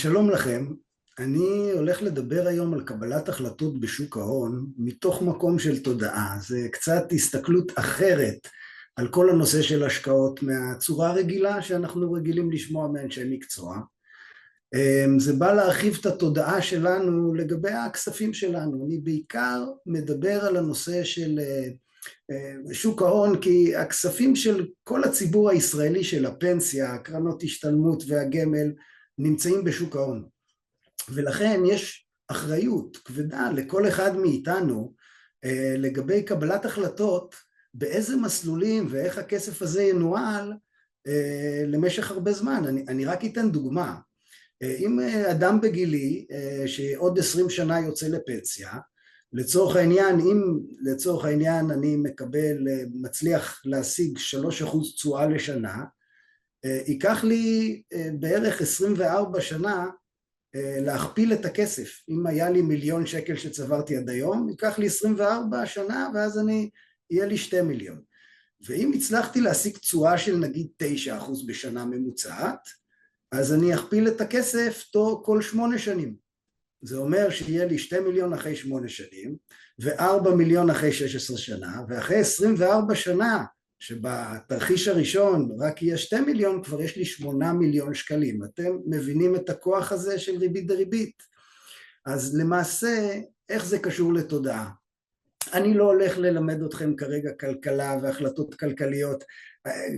שלום לכם, אני הולך לדבר היום על קבלת החלטות בשוק ההון מתוך מקום של תודעה. זה קצת הסתכלות אחרת על כל הנושא של השקעות מהצורה הרגילה שאנחנו רגילים לשמוע מאנשי מקצוע. זה בא להרחיב את התודעה שלנו לגבי הכספים שלנו. אני בעיקר מדבר על הנושא של שוק ההון, כי הכספים של כל הציבור הישראלי של הפנסיה, קרנות השתלמות והגמל, נמצאים בשוק ההון, ולכן יש אחריות כבדה לכל אחד מאיתנו לגבי קבלת החלטות באיזה מסלולים ואיך הכסף הזה ינוהל למשך הרבה זמן. אני רק אתן דוגמה. אם אדם בגילי שעוד 20 שנה יוצא לפנסיה, לצורך העניין אני מצליח להשיג 3% תשואה לשנה, ייקח לי בערך 24 שנה להכפיל את הכסף. אם היה לי 1,000,000 שקל שצברתי עד היום, ייקח לי 24 שנה ואז יהיה לי 2 מיליון. ואם הצלחתי להשיג תשואה של נגיד 9% בשנה ממוצעת, אז אני אכפיל את הכסף כל 8 שנים. זה אומר שיהיה לי 2 מיליון אחרי 8 שנים, ו4 מיליון אחרי 16 שנה, ואחרי 24 שנה, שבתרחיש הראשון רק יהיה 2 מיליון, כבר יש לי 8 מיליון שקלים. אתם מבינים את הכוח הזה של ריבית דריבית? אז למעשה, איך זה קשור לתודעה? אני לא הולך ללמד אתכם כרגע כלכלה והחלטות כלכליות,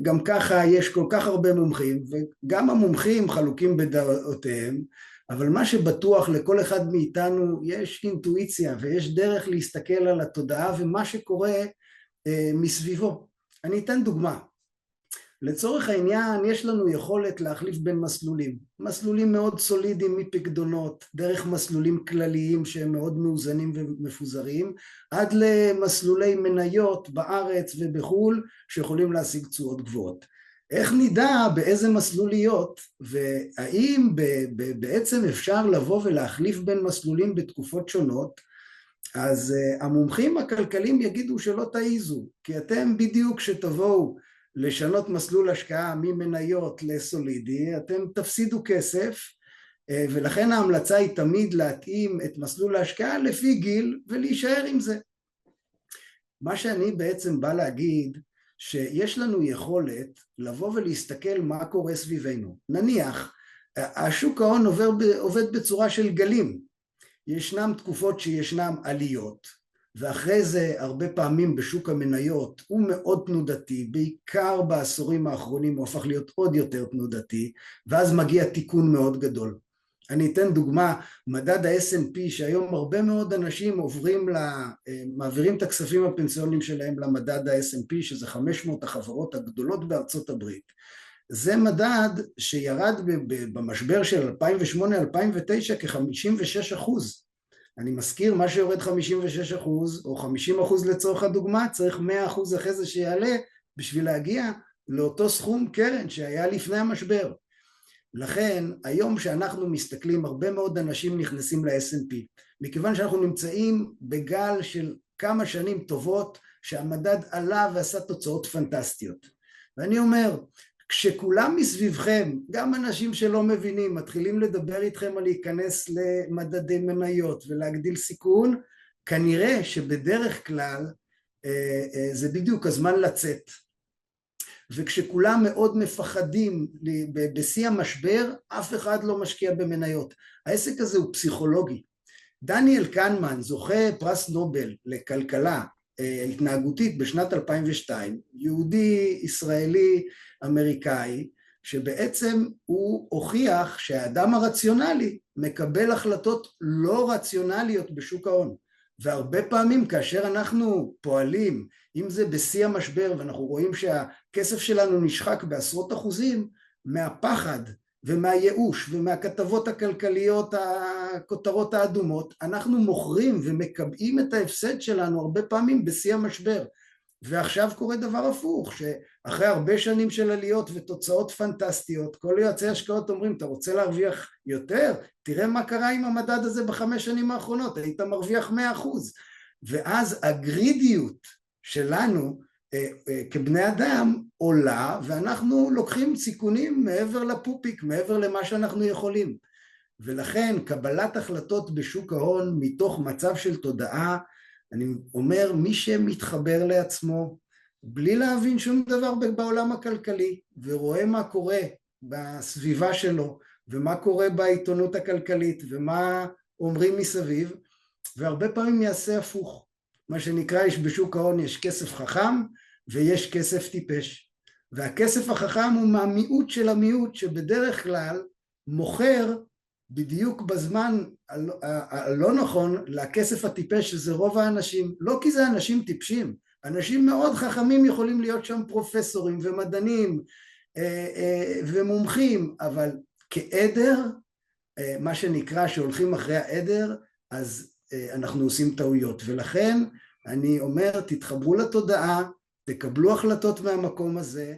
גם ככה יש כל כך הרבה מומחים, וגם המומחים חלוקים בדעותיהם, אבל מה שבטוח לכל אחד מאיתנו יש אינטואיציה, ויש דרך להסתכל על התודעה ומה שקורה מסביבו. אני אתן דוגמה. לצורך העניין יש לנו יכולת להחליף בין מסלולים. מסלולים מאוד סולידיים מפקדונות, דרך מסלולים כלליים שהם מאוד מאוזנים ומפוזרים, עד למסלולי מניות בארץ ובחול שיכולים להשיג תשואות גבוהות. איך נדע באיזה מסלול להיות, והאם בעצם אפשר לבוא ולהחליף בין מסלולים בתקופות שונות? אז המומחים הכלכליים יגידו שלא תעיזו, כי אתם בדיוק שתבואו לשנות מסלול השקעה ממניות לסולידי, אתם תפסידו כסף, ולכן ההמלצה היא תמיד להתאים את מסלול ההשקעה לפי גיל ולהישאר עם זה. מה שאני בעצם בא להגיד, שיש לנו יכולת לבוא ולהסתכל מה קורה סביבנו. נניח, השוק ההון עובד בצורה של גלים. ישנם תקופות שישנם עליות, ואחרי זה הרבה פעמים בשוק המניות הוא מאוד תנודתי, בעיקר בעשורים האחרונים הוא הפך להיות עוד יותר תנודתי, ואז מגיע תיקון מאוד גדול. אני אתן דוגמה, מדד ה-S&P, שהיום הרבה מאוד אנשים מעבירים את הכספים הפנסיוניים שלהם למדד ה-S&P, שזה 500 החברות הגדולות בארצות הברית. זה מדד שירד במשבר של 2008-2009 כ-56%. אני מזכיר, מה שיורד 56% או 50% לצורך הדוגמה, צריך 100% אחרי זה שיעלה בשביל להגיע לאותו סכום קרן שהיה לפני המשבר. לכן היום שאנחנו מסתכלים, הרבה מאוד אנשים נכנסים ל-S&P, מכיוון שאנחנו נמצאים בגל של כמה שנים טובות שהמדד עלה ועשה תוצאות פנטסטיות. ואני אומר, כשכולם מסביבכם, גם אנשים שלא מבינים, מתחילים לדבר איתכם על להיכנס למדדי מניות ולהגדיל סיכון, כנראה שבדרך כלל זה בדיוק הזמן לצאת. וכשכולם מאוד מפחדים בשיא המשבר, אף אחד לא משקיע במניות. העסק הזה הוא פסיכולוגי. דניאל קנמן, זוכה פרס נובל לכלכלה התנהגותית בשנת 2002, יהודי ישראלי אמריקאי, שבעצם הוא הוכיח שהאדם הרציונלי מקבל החלטות לא רציונליות בשוק ההון. והרבה פעמים כאשר אנחנו פועלים, אם זה בשיא המשבר ואנחנו רואים שהכסף שלנו נשחק בעשרות אחוזים, מהפחד ומהייאוש ומהכתבות הכלכליות, הכותרות האדומות, אנחנו מוכרים ומקבעים את ההפסד שלנו הרבה פעמים בשיא המשבר. ועכשיו קורה דבר הפוך, שאחרי הרבה שנים של עליות ותוצאות פנטסטיות, כל יועצי השקעות אומרים, אתה רוצה להרוויח יותר? תראה מה קרה עם המדד הזה ב5 שנים האחרונות, היית מרוויח 100%. ואז הגרידיות שלנו כבני אדם עולה, ואנחנו לוקחים סיכונים מעבר לפופיק, מעבר למה שאנחנו יכולים. ולכן קבלת החלטות בשוק ההון מתוך מצב של תודעה, אני אומר, מי שמתחבר לעצמו, בלי להבין שום דבר בעולם הכלכלי, ורואה מה קורה בסביבה שלו, ומה קורה בעיתונות הכלכלית, ומה אומרים מסביב, והרבה פעמים יעשה הפוך. מה שנקרא, יש בשוק ההון, יש כסף חכם, ויש כסף טיפש. והכסף החכם הוא מהמיעוט של המיעוט, שבדרך כלל מוכר בדיוק בזמן הלא נכון לכסף הטיפש, שזה רוב האנשים. לא כי זה אנשים טיפשים, אנשים מאוד חכמים יכולים להיות שם פרופסורים ומדענים ומומחים, אבל כעדר, מה שנקרא שהולכים אחרי העדר, אז אנחנו עושים טעויות. ולכן אני אומר, תתחברו לתודעה, תקבלו החלטות מהמקום הזה,